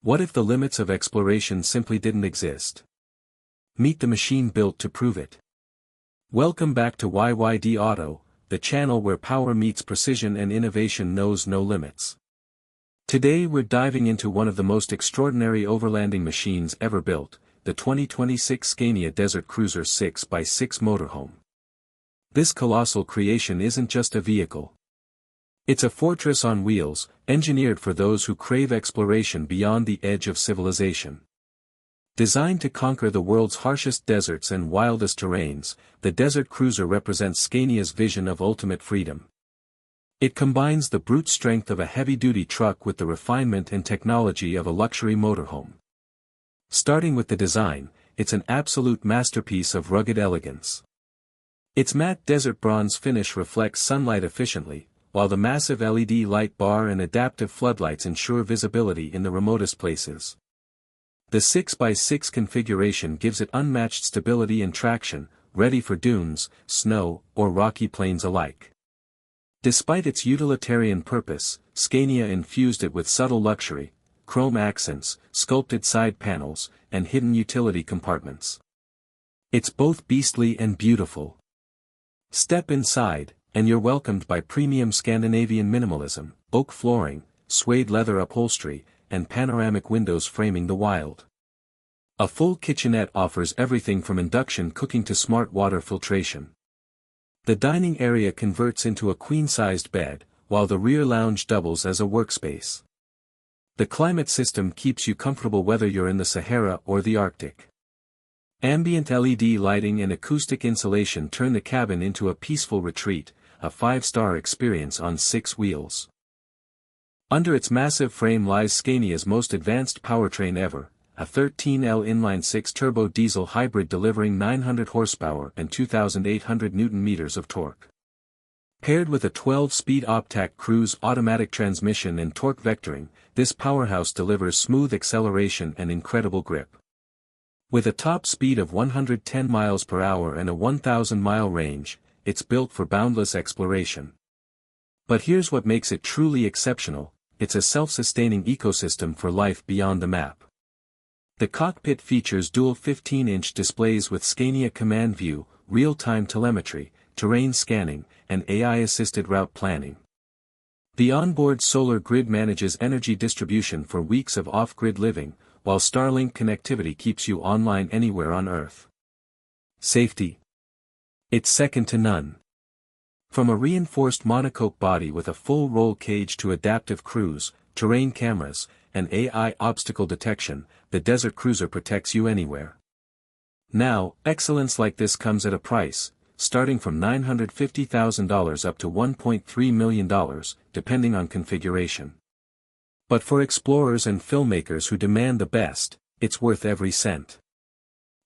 What if the limits of exploration simply didn't exist? Meet the machine built to prove it. Welcome back to YYD Auto, the channel where power meets precision and innovation knows no limits. Today we're diving into one of the most extraordinary overlanding machines ever built, the 2026 Scania Desertcruiser 6x6 Motorhome. This colossal creation isn't just a vehicle. It's a fortress on wheels, engineered for those who crave exploration beyond the edge of civilization. Designed to conquer the world's harshest deserts and wildest terrains, the Desertcruiser represents Scania's vision of ultimate freedom. It combines the brute strength of a heavy-duty truck with the refinement and technology of a luxury motorhome. Starting with the design, it's an absolute masterpiece of rugged elegance. Its matte desert bronze finish reflects sunlight efficiently, while the massive LED light bar and adaptive floodlights ensure visibility in the remotest places. The 6x6 configuration gives it unmatched stability and traction, ready for dunes, snow, or rocky plains alike. Despite its utilitarian purpose, Scania infused it with subtle luxury, chrome accents, sculpted side panels, and hidden utility compartments. It's both beastly and beautiful. Step inside, and you're welcomed by premium Scandinavian minimalism, oak flooring, suede leather upholstery, and panoramic windows framing the wild. A full kitchenette offers everything from induction cooking to smart water filtration. The dining area converts into a queen-sized bed, while the rear lounge doubles as a workspace. The climate system keeps you comfortable whether you're in the Sahara or the Arctic. Ambient LED lighting and acoustic insulation turn the cabin into a peaceful retreat, a 5-star experience on 6 wheels. Under its massive frame lies Scania's most advanced powertrain ever, a 13L inline-6 turbo diesel hybrid delivering 900 horsepower and 2,800 Nm of torque. Paired with a 12-speed Optac cruise automatic transmission and torque vectoring, this powerhouse delivers smooth acceleration and incredible grip. With a top speed of 110 miles per hour and a 1,000-mile range, it's built for boundless exploration. But here's what makes it truly exceptional: it's a self-sustaining ecosystem for life beyond the map. The cockpit features dual 15-inch displays with Scania Command View, real-time telemetry, terrain scanning, and AI-assisted route planning. The onboard solar grid manages energy distribution for weeks of off-grid living, while Starlink connectivity keeps you online anywhere on Earth. Safety. It's second to none. From a reinforced monocoque body with a full roll cage to adaptive cruise, terrain cameras, and AI obstacle detection, the Desertcruiser protects you anywhere. Now, excellence like this comes at a price, starting from $950,000 up to $1.3 million, depending on configuration. But for explorers and filmmakers who demand the best, it's worth every cent.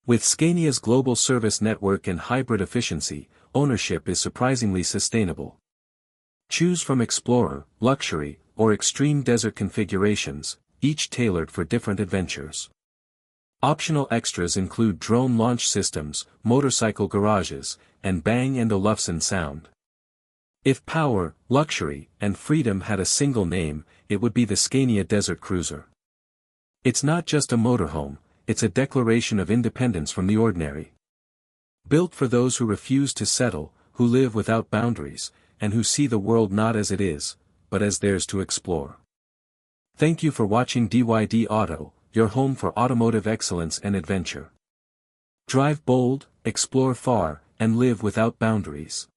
With Scania's global service network and hybrid efficiency, ownership is surprisingly sustainable. Choose from Explorer, Luxury, or Extreme Desert configurations, each tailored for different adventures. Optional extras include drone launch systems, motorcycle garages, and Bang & Olufsen sound. If power, luxury, and freedom had a single name, it would be the Scania Desertcruiser. It's not just a motorhome, it's a declaration of independence from the ordinary. Built for those who refuse to settle, who live without boundaries, and who see the world not as it is, but as theirs to explore. Thank you for watching DYD Auto, your home for automotive excellence and adventure. Drive bold, explore far, and live without boundaries.